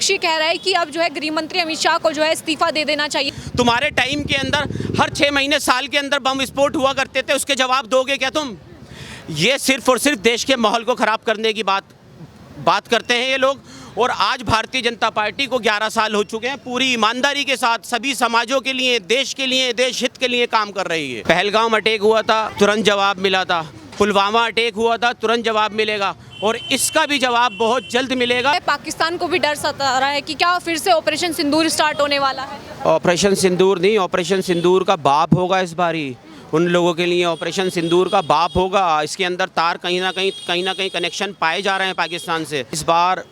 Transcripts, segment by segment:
विपक्षी कह रहा है कि अब जो है गृह मंत्री अमित शाह को जो है इस्तीफा दे देना चाहिए। तुम्हारे टाइम के अंदर हर 6 महीने साल के अंदर बम विस्फोट हुआ करते थे, उसके जवाब दोगे क्या तुम? ये सिर्फ और सिर्फ देश के माहौल को ख़राब करने की बात करते हैं ये लोग। और आज भारतीय जनता पार्टी को 11 साल हो चुके हैं, पूरी ईमानदारी के साथ सभी समाजों के लिए, देश के लिए, देश हित के लिए काम कर रही है। पहलगाम अटैक हुआ था, तुरंत जवाब मिला था। पुलवामा अटैक हुआ था, तुरंत जवाब मिलेगा और इसका भी जवाब बहुत जल्द मिलेगा। पाकिस्तान को भी डर सता रहा है कि क्या फिर से ऑपरेशन सिंदूर स्टार्ट होने वाला है? ऑपरेशन सिंदूर नहीं, ऑपरेशन सिंदूर का बाप होगा इस बारी। उन लोगों के लिए ऑपरेशन सिंदूर का बाप होगा। इसके अंदर तार कहीं ना कहीं कनेक्शन पाए जा रहे हैं पाकिस्तान से। इस बार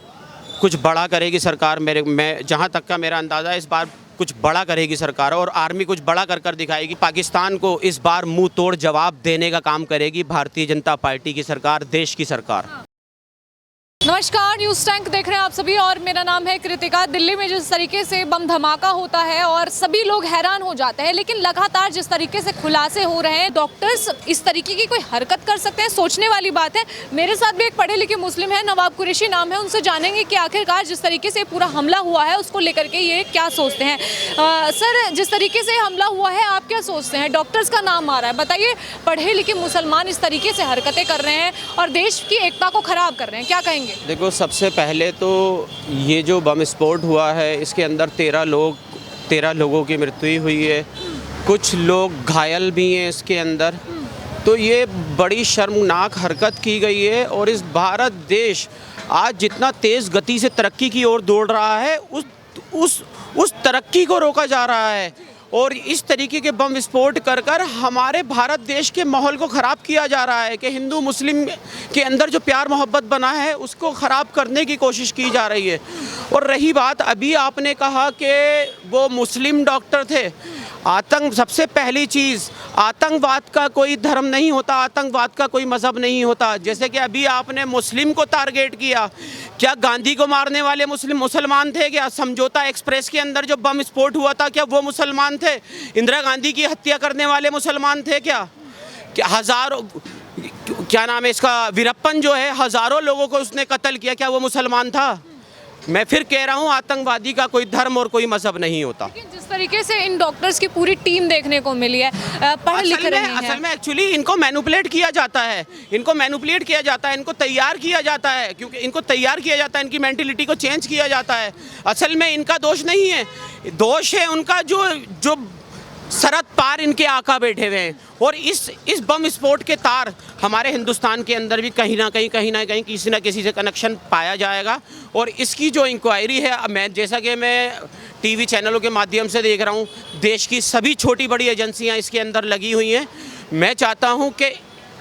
कुछ बड़ा करेगी सरकार, मैं जहाँ तक का मेरा अंदाज़ा है इस बार कुछ बड़ा करेगी सरकार और आर्मी कुछ बड़ा कर दिखाएगी। पाकिस्तान को इस बार मुंह तोड़ जवाब देने का काम करेगी भारतीय जनता पार्टी की सरकार, देश की सरकार। नमस्कार, न्यूज़ टैंक देख रहे हैं आप सभी और मेरा नाम है कृतिका। दिल्ली में जिस तरीके से बम धमाका होता है और सभी लोग हैरान हो जाते हैं, लेकिन लगातार जिस तरीके से खुलासे हो रहे हैं, डॉक्टर्स इस तरीके की कोई हरकत कर सकते हैं, सोचने वाली बात है। मेरे साथ भी एक पढ़े लिखे मुस्लिम है, नवाब कुरैशी नाम है, उनसे जानेंगे कि आखिरकार जिस तरीके से पूरा हमला हुआ है उसको लेकर के ये क्या सोचते हैं। सर, जिस तरीके से हमला हुआ है आप क्या सोचते हैं? डॉक्टर्स का नाम आ रहा है, बताइए, पढ़े लिखे मुसलमान इस तरीके से हरकतें कर रहे हैं और देश की एकता को खराब कर रहे हैं, क्या कहेंगे? देखो, सबसे पहले तो ये जो बम विस्फोट हुआ है इसके अंदर 13 लोगों की मृत्यु हुई है, कुछ लोग घायल भी हैं इसके अंदर। तो ये बड़ी शर्मनाक हरकत की गई है और इस भारत देश आज जितना तेज़ गति से तरक्की की ओर दौड़ रहा है उस तरक्की को रोका जा रहा है और इस तरीके के बम विस्फोट कर हमारे भारत देश के माहौल को ख़राब किया जा रहा है कि हिंदू मुस्लिम के अंदर जो प्यार मोहब्बत बना है उसको ख़राब करने की कोशिश की जा रही है। और रही बात, अभी आपने कहा कि वो मुस्लिम डॉक्टर थे, सबसे पहली चीज़, आतंकवाद का कोई धर्म नहीं होता, आतंकवाद का कोई मज़हब नहीं होता। जैसे कि अभी आपने मुस्लिम को टारगेट किया, क्या गांधी को मारने वाले मुसलमान थे क्या? समझौता एक्सप्रेस के अंदर जो बम विस्फोट हुआ था, क्या वो मुसलमान थे? इंदिरा गांधी की हत्या करने वाले मुसलमान थे क्या? हज़ारों, क्या नाम है इसका, वीरप्पन जो है, हज़ारों लोगों को उसने कत्ल किया, क्या वो मुसलमान था? मैं फिर कह रहा हूँ, आतंकवादी का कोई धर्म और कोई मजहब नहीं होता। जिस तरीके से इन डॉक्टर्स की पूरी टीम देखने को मिली है, पढ़ लिख रहे हैं। असल में एक्चुअली इनको मैनिपुलेट किया जाता है, इनको तैयार किया जाता है, क्योंकि इनको तैयार किया जाता है, इनकी मेंटलिटी को चेंज किया जाता है। असल में इनका दोष नहीं है, दोष है उनका जो सरहद पार इनके आका बैठे हुए हैं। और इस बम विस्फोट के तार हमारे हिंदुस्तान के अंदर भी कहीं ना कहीं किसी न किसी से कनेक्शन पाया जाएगा। और इसकी जो इंक्वायरी है, जैसा कि मैं टीवी चैनलों के माध्यम से देख रहा हूँ, देश की सभी छोटी बड़ी एजेंसियाँ इसके अंदर लगी हुई हैं। मैं चाहता हूँ कि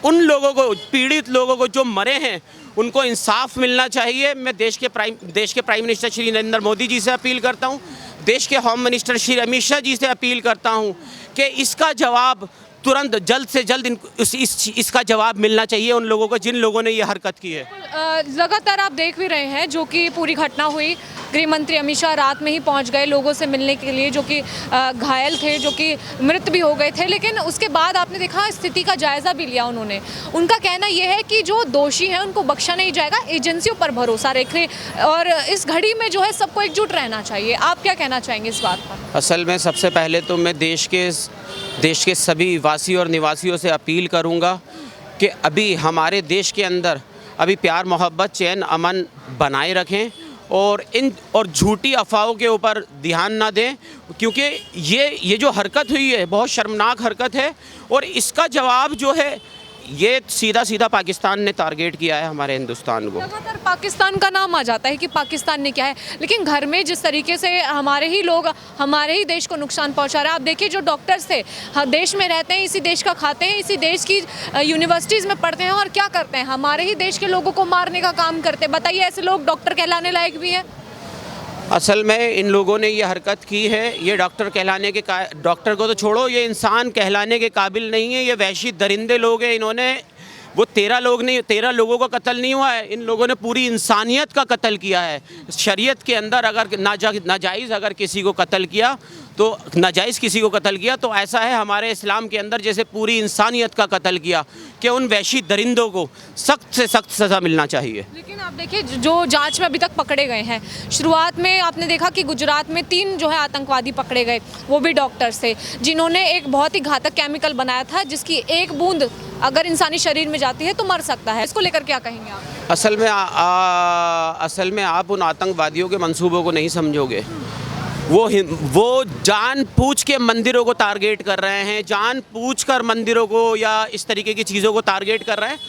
उन लोगों को, पीड़ित लोगों को जो मरे हैं, उनको इंसाफ मिलना चाहिए। मैं देश के प्राइम मिनिस्टर श्री नरेंद्र मोदी जी से अपील करता हूँ, देश के होम मिनिस्टर श्री अमित शाह जी से अपील करता हूँ कि इसका जवाब तुरंत जल्द से जल्द इसका जवाब मिलना चाहिए उन लोगों को जिन लोगों ने ये हरकत की है। लगातार आप देख भी रहे हैं जो कि पूरी घटना हुई, गृह मंत्री अमित शाह रात में ही पहुंच गए लोगों से मिलने के लिए, जो कि घायल थे, जो कि मृत भी हो गए थे। लेकिन उसके बाद आपने देखा, स्थिति का जायज़ा भी लिया उन्होंने। उनका कहना यह है कि जो दोषी हैं उनको बख्शा नहीं जाएगा, एजेंसियों पर भरोसा रखें और इस घड़ी में जो है सबको एकजुट रहना चाहिए। आप क्या कहना चाहेंगे इस बात पर? असल में सबसे पहले तो मैं देश के सभी वासी और निवासियों से अपील करूंगा कि अभी हमारे देश के अंदर अभी प्यार मोहब्बत चैन अमन बनाए रखें और झूठी अफवाहों के ऊपर ध्यान ना दें, क्योंकि ये जो हरकत हुई है बहुत शर्मनाक हरकत है और इसका जवाब जो है ये सीधा पाकिस्तान ने टारगेट किया है हमारे हिंदुस्तान को। लगातार पाकिस्तान का नाम आ जाता है कि पाकिस्तान ने क्या है, लेकिन घर में जिस तरीके से हमारे ही लोग हमारे ही देश को नुकसान पहुंचा रहे हैं। आप देखिए, जो डॉक्टर्स थे, देश में रहते हैं, इसी देश का खाते हैं, इसी देश की यूनिवर्सिटीज़ में पढ़ते हैं और क्या करते हैं, हमारे ही देश के लोगों को मारने का काम करते हैं। बताइए, ऐसे लोग डॉक्टर कहलाने लायक भी हैं? असल में इन लोगों ने ये हरकत की है, ये डॉक्टर को तो छोड़ो, ये इंसान कहलाने के काबिल नहीं है, ये वहशी दरिंदे लोग हैं। इन्होंने वो 13 लोग नहीं, 13 लोगों का कत्ल नहीं हुआ है, इन लोगों ने पूरी इंसानियत का कत्ल किया है। शरीयत के अंदर अगर नाजायज़ अगर किसी को कत्ल किया तो नाजायज़ किसी को कत्ल किया तो ऐसा है हमारे इस्लाम के अंदर जैसे पूरी इंसानियत का कत्ल किया कि उन वहशी दरिंदों को सख्त से सख्त सज़ा मिलना चाहिए। लेकिन आप देखिए जो जांच में अभी तक पकड़े गए हैं, शुरुआत में आपने देखा कि गुजरात में 3 जो है आतंकवादी पकड़े गए, वो भी डॉक्टर्स थे जिन्होंने एक बहुत ही घातक केमिकल बनाया था जिसकी एक बूंद अगर इंसानी शरीर में जाती है तो मर सकता है। इसको लेकर क्या कहेंगे आप? असल में आप उन आतंकवादियों के मंसूबों को नहीं समझोगे। वो जानबूझ के मंदिरों को टारगेट कर रहे हैं, जानबूझकर मंदिरों को या इस तरीके की चीज़ों को टारगेट कर रहे हैं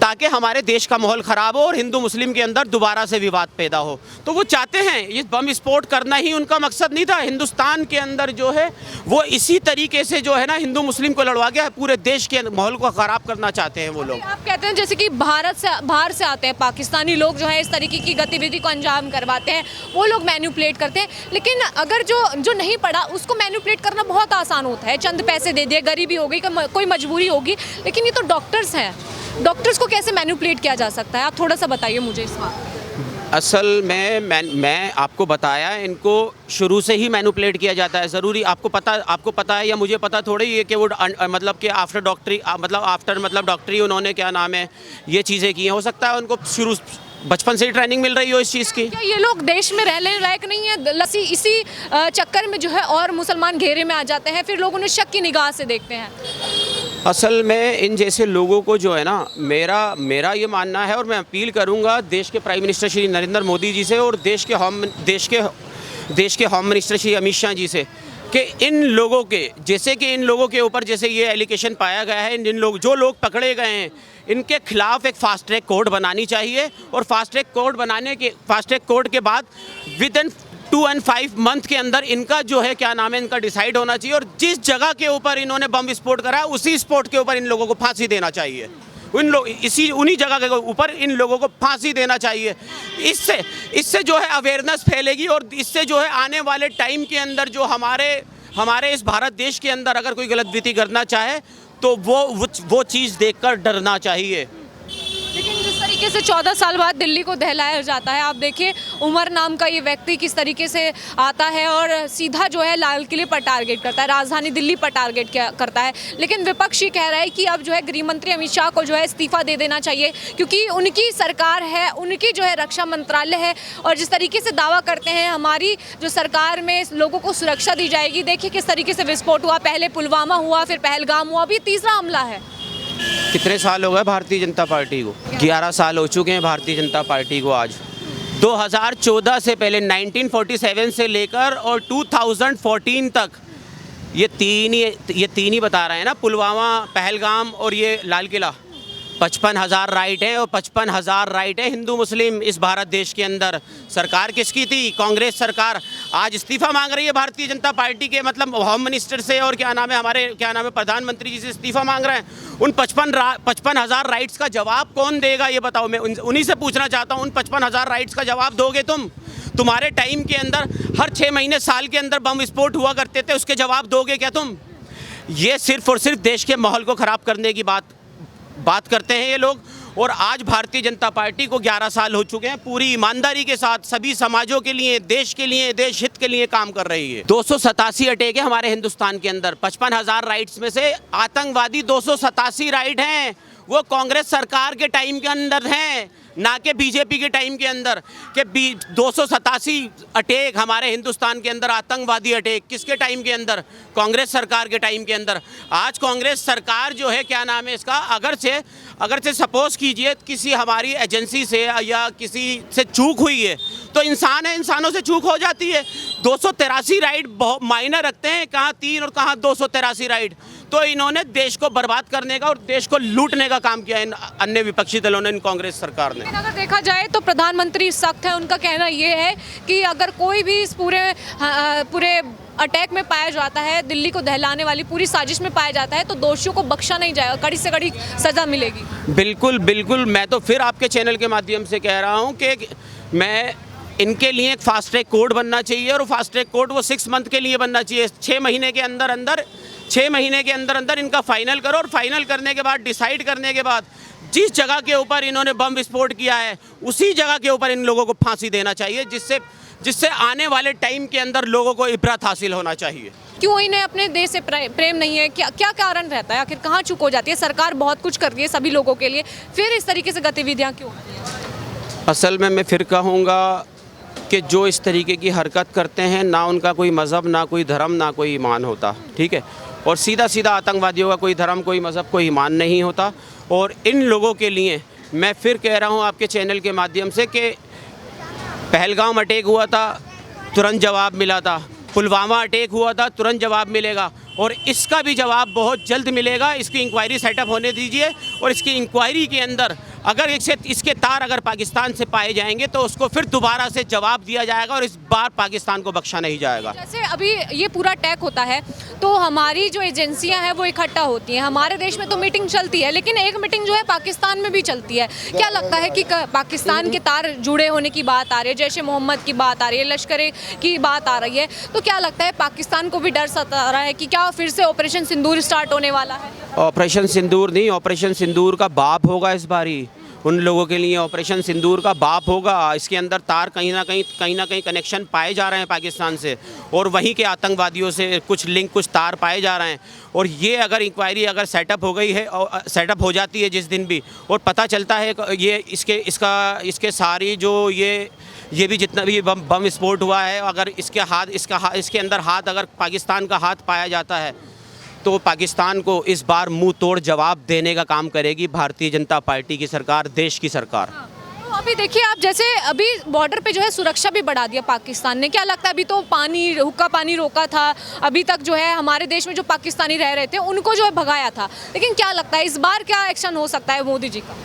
ताकि हमारे देश का माहौल ख़राब हो और हिंदू मुस्लिम के अंदर दोबारा से विवाद पैदा हो। तो वो चाहते हैं, ये बम विस्फोट करना ही उनका मकसद नहीं था। हिंदुस्तान के अंदर जो है वो इसी तरीके से जो है ना हिंदू मुस्लिम को लड़वा के पूरे देश के माहौल को ख़राब करना चाहते हैं वो लोग। आप कहते हैं जैसे कि बाहर से आते हैं पाकिस्तानी लोग जो है इस तरीके की गतिविधि को अंजाम करवाते हैं, वो लोग मैनिपुलेट करते हैं। लेकिन अगर जो नहीं पढ़ा उसको मैनिपुलेट करना बहुत आसान होता है, चंद पैसे दे दिए, गरीबी हो गई, कोई मजबूरी होगी। लेकिन ये तो डॉक्टर्स हैं, डॉक्टर्स को कैसे मैनिपुलेट किया जा सकता है? आप थोड़ा सा बताइए मुझे इस बात। असल में मैं आपको बताया, इनको शुरू से ही मैनिपुलेट किया जाता है। ज़रूरी आपको पता है या मुझे पता थोड़ी है कि वो मतलब कि आफ्टर डॉक्टरी उन्होंने क्या नाम है ये चीज़ें की हैं। हो सकता है उनको शुरू बचपन से ही ट्रेनिंग मिल रही हो इस चीज़ की। क्या ये लोग देश में रहने लायक नहीं है? इसी चक्कर में जो है और मुसलमान घेरे में आ जाते हैं, फिर लोग उन्हें शक की निगाह से देखते हैं। असल में इन जैसे लोगों को जो है ना, मेरा ये मानना है और मैं अपील करूंगा देश के प्राइम मिनिस्टर श्री नरेंद्र मोदी जी से और देश के होम मिनिस्टर श्री अमित शाह जी से कि इन लोगों के ऊपर जैसे ये एलिगेशन पाया गया है, जो लोग पकड़े गए हैं इनके खिलाफ एक फास्ट ट्रैक कोर्ट बनानी चाहिए और फास्ट ट्रैक कोर्ट के बाद विद इन 2 and 5 मंथ के अंदर इनका जो है क्या नाम है इनका डिसाइड होना चाहिए और जिस जगह के ऊपर इन्होंने बम विस्फोट करा है उसी स्पॉट के ऊपर इन लोगों को फांसी देना चाहिए। उन्हीं जगह के ऊपर इन लोगों को फांसी देना चाहिए। इससे जो है अवेयरनेस फैलेगी और इससे जो है आने वाले टाइम के अंदर जो हमारे इस भारत देश के अंदर अगर कोई गलत करना चाहे तो वो चीज़ देखकर डरना चाहिए। लेकिन जिस तरीके से 14 साल बाद दिल्ली को दहलाया जाता है, आप देखिए उमर नाम का ये व्यक्ति किस तरीके से आता है और सीधा जो है लाल किले पर टारगेट करता है, राजधानी दिल्ली पर टारगेट करता है। लेकिन विपक्ष ये कह रहा है कि अब जो है गृह मंत्री अमित शाह को जो है इस्तीफा दे देना चाहिए क्योंकि उनकी सरकार है, उनकी जो है रक्षा मंत्रालय है और जिस तरीके से दावा करते हैं हमारी जो सरकार में लोगों को सुरक्षा दी जाएगी। देखिए किस तरीके से विस्फोट हुआ, पहले पुलवामा हुआ, फिर पहलगाम हुआ, अभी तीसरा हमला है। कितने साल हो गए भारतीय जनता पार्टी को? 11 साल हो चुके हैं भारतीय जनता पार्टी को। आज 2014 से पहले 1947 से लेकर और 2014 तक ये तीन ही बता रहे हैं ना, पुलवामा, पहलगाम और ये लाल किला। 55,000 राइट हैं और 55,000 राइट है हिंदू मुस्लिम इस भारत देश के अंदर। सरकार किसकी थी? कांग्रेस सरकार। आज इस्तीफा मांग रही है भारतीय जनता पार्टी के मतलब होम मिनिस्टर से और हमारे प्रधानमंत्री जी से इस्तीफा मांग रहे हैं। उन 55,000 राइट्स का जवाब कौन देगा ये बताओ? मैं उन्हीं से पूछना चाहता हूँ, उन 55,000 राइट्स का जवाब दोगे तुम? तुम्हारे टाइम के अंदर हर 6 महीने साल के अंदर बम विस्फोट हुआ करते थे, उसके जवाब दोगे क्या तुम? ये सिर्फ और सिर्फ देश के माहौल को ख़राब करने की बात करते हैं ये लोग। और आज भारतीय जनता पार्टी को 11 साल हो चुके हैं, पूरी ईमानदारी के साथ सभी समाजों के लिए, देश के लिए, देश हित के लिए काम कर रही है। 287 अटैक है हमारे हिंदुस्तान के अंदर। 55,000 राइट्स में से आतंकवादी 287 राइट हैं, वो कांग्रेस सरकार के टाइम के अंदर हैं, ना कि बीजेपी के टाइम के अंदर। कि 287 अटैक हमारे हिंदुस्तान के अंदर, आतंकवादी अटैक किसके टाइम के अंदर? कांग्रेस सरकार के टाइम के अंदर। आज कांग्रेस सरकार जो है क्या नाम है इसका, अगर से सपोज कीजिए किसी हमारी एजेंसी से या किसी से चूक हुई है तो इंसान है, इंसानों से चूक हो जाती है। 283 राइट बहुत मायने रखते हैं, कहाँ 3 और कहाँ 283 राइट। तो इन्होंने देश को बर्बाद करने का और देश को लूटने का काम किया इन अन्य विपक्षी दलों ने, इन कांग्रेस सरकार ने। अगर देखा जाए तो प्रधानमंत्री सख्त है, उनका कहना ये है कि अगर कोई भी इस पूरे अटैक में पाया जाता है, दिल्ली को दहलाने वाली पूरी साजिश में पाया जाता है तो दोषियों को बख्शा नहीं जाएगा, कड़ी से कड़ी सज़ा मिलेगी। बिल्कुल मैं तो फिर आपके चैनल के माध्यम से कह रहा हूँ कि मैं इनके लिए एक फास्ट ट्रैक कोर्ट बनना चाहिए और फास्ट ट्रैक कोर्ट वो 6 मंथ के लिए बनना चाहिए। 6 महीने के अंदर 6 महीने के अंदर अंदर इनका फाइनल करो, और फाइनल करने के बाद, डिसाइड करने के बाद, जिस जगह के ऊपर इन्होंने बम विस्फोट किया है उसी जगह के ऊपर इन लोगों को फांसी देना चाहिए, जिससे आने वाले टाइम के अंदर लोगों को इबरत हासिल होना चाहिए। क्यों इन्हें अपने देश से प्रेम नहीं है? क्या क्या कारण रहता है? आखिर कहाँ चूक हो जाती है? सरकार बहुत कुछ कर रही है सभी लोगों के लिए, फिर इस तरीके से गतिविधियाँ क्यों होती हैं? असल में मैं फिर कहूँगा कि जो इस तरीके की हरकत करते हैं, ना उनका कोई मज़हब, ना कोई धर्म, ना कोई ईमान होता, ठीक है। और सीधा सीधा आतंकवादियों का कोई धर्म, कोई मज़हब, कोई ईमान नहीं होता। और इन लोगों के लिए मैं फिर कह रहा हूँ आपके चैनल के माध्यम से कि पहलगाम अटैक हुआ था, तुरंत जवाब मिला था। पुलवामा अटैक हुआ था, तुरंत जवाब मिलेगा, और इसका भी जवाब बहुत जल्द मिलेगा। इसकी इंक्वायरी सेटअप होने दीजिए, और इसकी इंक्वायरी के अंदर अगर इसके तार अगर पाकिस्तान से पाए जाएंगे तो उसको फिर दोबारा से जवाब दिया जाएगा, और इस बार पाकिस्तान को बख्शा नहीं जाएगा। जैसे अभी ये पूरा अटैक होता है तो हमारी जो एजेंसियां हैं वो इकट्ठा होती हैं। हमारे देश में तो मीटिंग चलती है, लेकिन एक मीटिंग जो है पाकिस्तान में भी चलती है। क्या लगता है कि पाकिस्तान के तार जुड़े होने की बात आ रही है, जैसे मोहम्मद की बात आ रही है, लश्कर की बात आ रही है, तो क्या लगता है पाकिस्तान को भी डर सता रहा है कि क्या फिर से ऑपरेशन सिंदूर स्टार्ट होने वाला है? ऑपरेशन सिंदूर नहीं, ऑपरेशन सिंदूर का बाप होगा इस बारी। उन लोगों के लिए ऑपरेशन सिंदूर का बाप होगा। इसके अंदर तार कहीं ना कहीं कनेक्शन पाए जा रहे हैं पाकिस्तान से, और वहीं के आतंकवादियों से कुछ लिंक, कुछ तार पाए जा रहे हैं। और ये अगर इंक्वायरी अगर सेटअप हो गई है, और सेटअप हो जाती है जिस दिन भी, और पता चलता है ये इसके सारी जो ये भी जितना भी बम विस्फोट हुआ है, अगर इसके अंदर हाथ, अगर पाकिस्तान का हाथ पाया जाता है तो पाकिस्तान को इस बार मुंह तोड़ जवाब देने का काम करेगी भारतीय जनता पार्टी की सरकार, देश की सरकार। तो अभी देखिए आप, जैसे अभी बॉर्डर पे जो है सुरक्षा भी बढ़ा दिया पाकिस्तान ने। क्या लगता है, अभी तो हुक्का पानी रोका था, अभी तक जो है हमारे देश में जो पाकिस्तानी रह रहे थे उनको जो है भगाया था, लेकिन क्या लगता है इस बार क्या एक्शन हो सकता है मोदी जी का?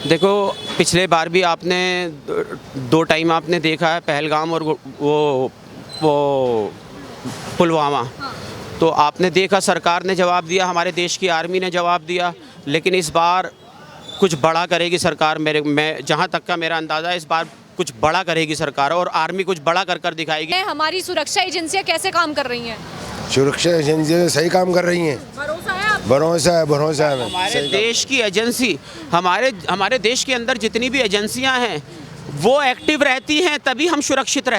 देखो, पिछले बार भी आपने 2 टाइम आपने देखा है, पहलगाम और वो पुलवामा। तो आपने देखा सरकार ने जवाब दिया, हमारे देश की आर्मी ने जवाब दिया, लेकिन इस बार कुछ बड़ा करेगी सरकार। मैं जहाँ तक का मेरा अंदाज़ा है, इस बार कुछ बड़ा करेगी सरकार, और आर्मी कुछ बड़ा कर दिखाएगी। हमारी सुरक्षा एजेंसियाँ कैसे काम कर रही हैं? सुरक्षा एजेंसियाँ सही काम कर रही हैं। भरोसा है आपको? भरोसा है। हमारे देश की एजेंसी, हमारे देश के अंदर जितनी भी एजेंसियाँ हैं वो एक्टिव रहती हैं, तभी हम सुरक्षित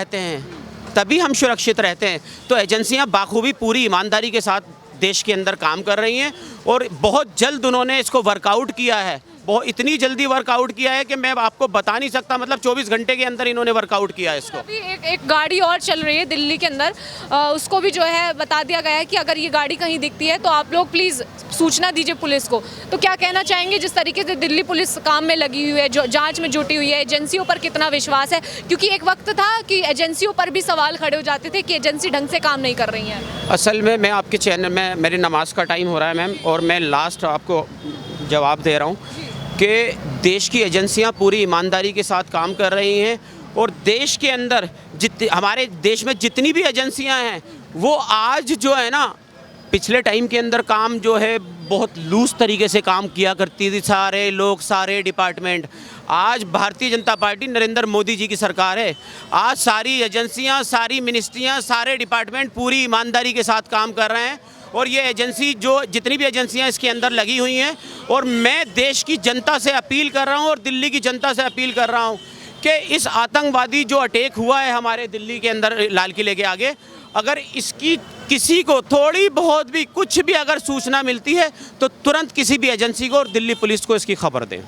रहते हैं। तो एजेंसियां बाखूबी पूरी ईमानदारी के साथ देश के अंदर काम कर रही हैं, और बहुत जल्द उन्होंने इसको वर्कआउट किया है। इतनी जल्दी वर्कआउट किया है कि मैं आपको बता नहीं सकता, मतलब 24 घंटे के अंदर इन्होंने वर्कआउट किया है इसको। अभी एक गाड़ी और चल रही है दिल्ली के अंदर, उसको भी जो है बता दिया गया है कि अगर ये गाड़ी कहीं दिखती है तो आप लोग प्लीज़ सूचना दीजिए पुलिस को। तो क्या कहना चाहेंगे, जिस तरीके से दिल्ली पुलिस काम में लगी हुई है, जो जांच में जुटी हुई है, एजेंसियों पर कितना विश्वास है? क्योंकि एक वक्त था कि एजेंसियों पर भी सवाल खड़े हो जाते थे कि एजेंसी ढंग से काम नहीं कर रही है। असल में मैं आपके चैनल में, मेरी नमाज का टाइम हो रहा है मैम, और मैं लास्ट आपको जवाब दे रहा हूँ कि देश की एजेंसियां पूरी ईमानदारी के साथ काम कर रही हैं, और देश के अंदर हमारे देश में जितनी भी एजेंसियां हैं वो आज जो है ना, पिछले टाइम के अंदर काम जो है बहुत लूज तरीके से काम किया करती थी सारे लोग, सारे डिपार्टमेंट। आज भारतीय जनता पार्टी नरेंद्र मोदी जी की सरकार है, आज सारी एजेंसियां, सारी मिनिस्ट्रियां, सारे डिपार्टमेंट पूरी ईमानदारी के साथ काम कर रहे हैं। और ये एजेंसी, जो जितनी भी एजेंसियां इसके अंदर लगी हुई हैं, और मैं देश की जनता से अपील कर रहा हूं, और दिल्ली की जनता से अपील कर रहा हूं कि इस आतंकवादी जो अटैक हुआ है हमारे दिल्ली के अंदर लाल किले के आगे, अगर इसकी किसी को थोड़ी बहुत भी कुछ भी अगर सूचना मिलती है तो तुरंत किसी भी एजेंसी को और दिल्ली पुलिस को इसकी खबर दें।